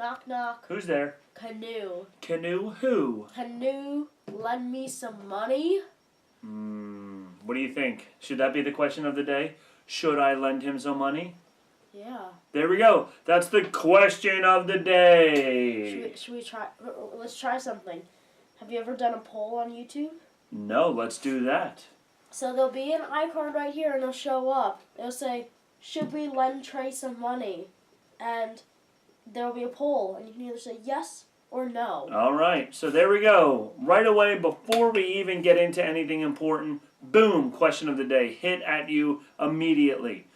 Knock, knock. Who's there? Canoe. Canoe who? Canoe, lend me some money? What do you think? Should that be the question of the day? Should I lend him some money? Yeah. There we go. That's the question of the day. Should we try? Let's try something. Have you ever done a poll on YouTube? No, let's do that. So there'll be an icon right here, and it'll show up. It'll say, "Should we lend Trey some money?" And there'll be a poll, and you can either say yes or no. All right, so there we go. Right away, before we even get into anything important, boom, question of the day, hit at you immediately.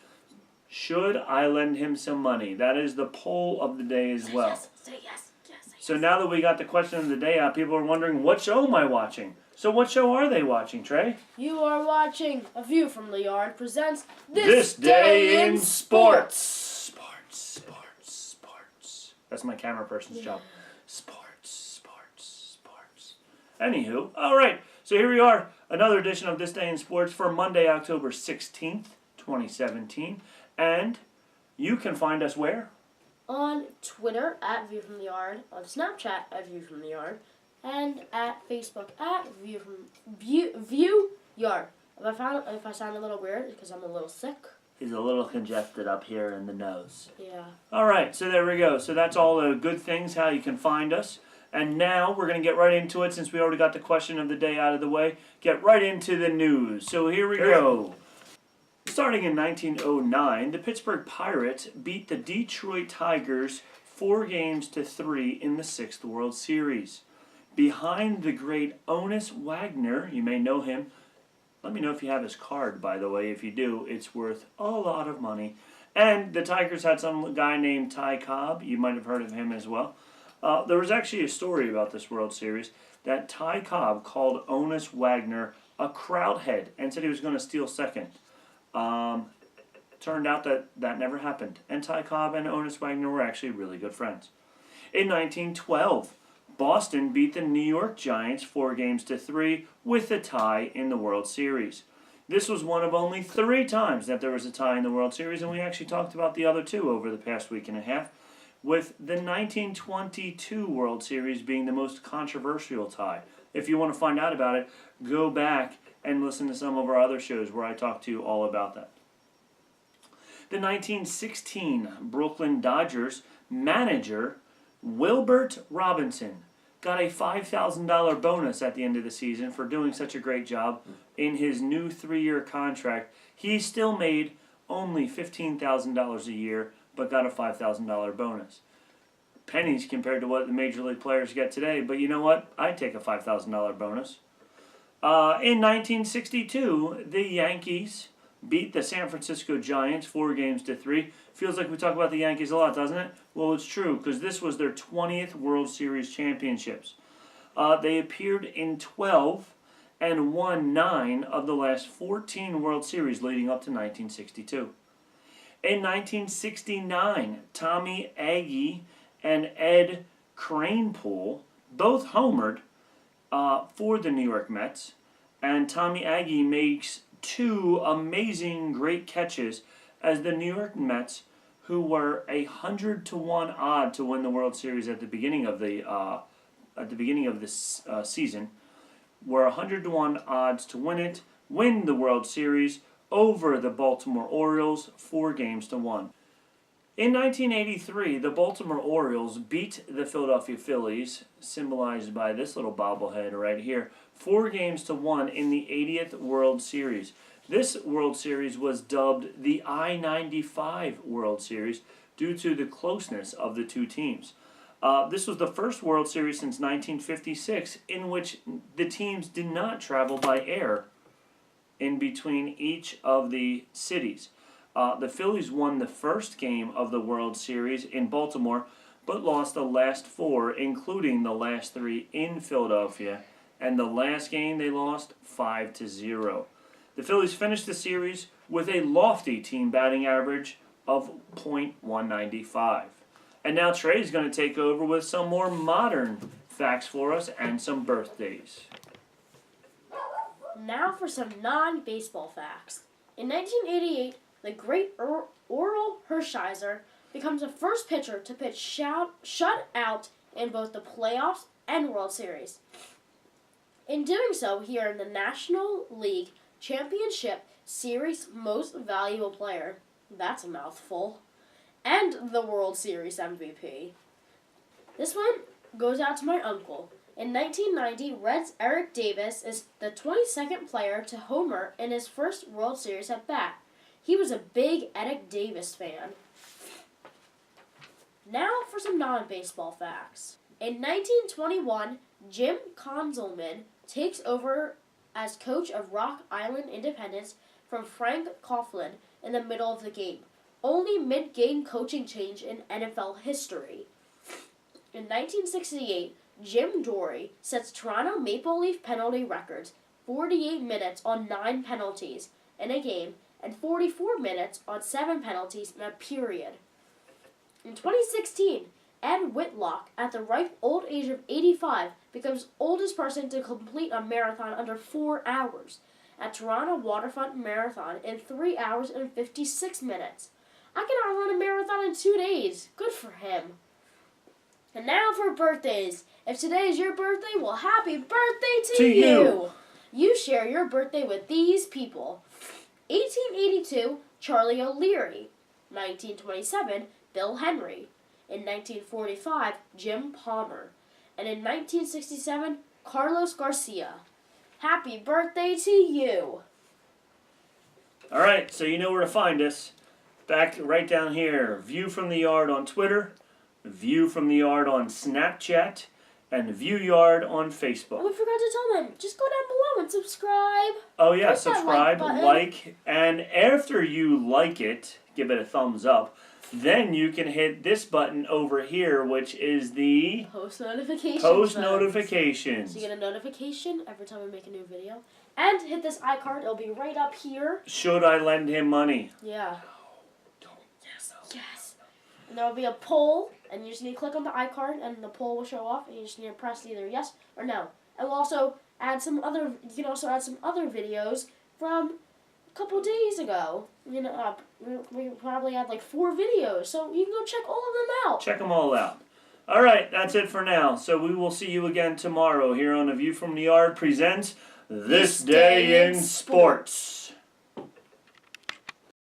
Should I lend him some money? That is the poll of the day as well. Yes, say yes, yes, say yes. So now that we got the question of the day out, people are wondering, what show am I watching? So what show are they watching, Trey? You are watching A View from the Yard presents This Day in Sports. Sports. That's my camera person's job. Sports. Anywho, all right. So here we are, another edition of This Day in Sports for Monday, October 16th, 2017. And you can find us where? On Twitter at View from the Yard, on Snapchat at View from the Yard, and at Facebook at View Yard. If I sound a little weird, it's because I'm a little sick. He's a little congested up here in the nose. Yeah. All right, so there we go. So that's all the good things, how you can find us. And now we're going to get right into it since we already got the question of the day out of the way. Get right into the news. So here we go. Starting in 1909, the Pittsburgh Pirates beat the Detroit Tigers 4-3 in the 6th World Series. Behind the great Honus Wagner, you may know him. Let me know if you have his card, by the way. If you do, it's worth a lot of money. And the Tigers had some guy named Ty Cobb. You might have heard of him as well. There was actually a story about this World Series that Ty Cobb called Honus Wagner a crowd head and said he was going to steal second. Turned out that never happened. And Ty Cobb and Honus Wagner were actually really good friends. In 1912, Boston beat the New York Giants 4-3 with a tie in the World Series. This was one of only 3 times that there was a tie in the World Series, and we actually talked about the other 2 over the past week and a half, with the 1922 World Series being the most controversial tie. If you want to find out about it, go back and listen to some of our other shows where I talk to you all about that. The 1916 Brooklyn Dodgers manager Wilbert Robinson got a $5,000 bonus at the end of the season for doing such a great job in his new 3-year contract. He still made only $15,000 a year, but got a $5,000 bonus. Pennies compared to what the Major League players get today, but you know what? I'd take a $5,000 bonus. In 1962, the Yankees beat the San Francisco Giants 4-3. Feels like we talk about the Yankees a lot, doesn't it? Well, it's true, because this was their 20th World Series championships. They appeared in 12 and won 9 of the last 14 World Series leading up to 1962. In 1969, Tommy Agee and Ed Kranepool both homered for the New York Mets, and Tommy Agee makes 2 amazing great catches as the New York Mets, who were 100-1 odd to win the World Series at the beginning of the season, were 100-1 odds to win the World Series over the Baltimore Orioles 4-1. In 1983, the Baltimore Orioles beat the Philadelphia Phillies, symbolized by this little bobblehead right here, 4-1 in the 80th World Series. This World Series was dubbed the I-95 World Series due to the closeness of the 2 teams. This was the first World Series since 1956 in which the teams did not travel by air in between each of the cities. The Phillies won the first game of the World Series in Baltimore, but lost the last 4, including the last 3 in Philadelphia, and the last game they lost 5-0. The Phillies finished the series with a lofty team batting average of .195. And now Trey's going to take over with some more modern facts for us and some birthdays. Now for some non-baseball facts. In 1988, the great Orel Hershiser becomes the first pitcher to pitch shut out in both the playoffs and World Series. In doing so, he earned the National League Championship Series Most Valuable Player. That's a mouthful. And the World Series MVP. This one goes out to my uncle. In 1990, Reds' Eric Davis is the 22nd player to homer in his first World Series at bat. He was a big Eric Davis fan. Now for some non-baseball facts. In 1921, Jim Conzelman takes over as coach of Rock Island Independence from Frank Coughlin in the middle of the game. Only mid-game coaching change in NFL history. In 1968, Jim Dory sets Toronto Maple Leaf penalty records, 48 minutes on 9 penalties in a game and 44 minutes on 7 penalties in a period. In 2016, Ed Whitlock, at the ripe old age of 85, becomes oldest person to complete a marathon under 4 hours at Toronto Waterfront Marathon in 3 hours and 56 minutes. I can outrun a marathon in 2 days. Good for him. And now for birthdays. If today is your birthday, well, happy birthday to you! You share your birthday with these people. 1882, Charlie O'Leary. 1927, Bill Henry. In 1945, Jim Palmer. And in 1967, Carlos Garcia. Happy birthday to you! All right, so you know where to find us. Back right down here, View from the Yard on Twitter, View from the Yard on Snapchat, and View Yard on Facebook. Oh, we forgot to tell them. Just go down below and subscribe. Oh yeah, Press that subscribe, like, and after you like it, give it a thumbs up. Then you can hit this button over here, which is the Post notifications. post notifications. So you get a notification every time we make a new video. And hit this iCard. It'll be right up here. Should I lend him money? Yeah. Don't. Yes. Yes. And there will be a poll, and you just need to click on the iCard, and the poll will show off, and you just need to press either yes or no. And we'll also add some other. You can also add some other videos from a couple days ago. You know, we probably had like 4 videos, so you can go check all of them out. Check them all out. All right, that's it for now. So we will see you again tomorrow here on The View from the Yard presents This Day in Sports.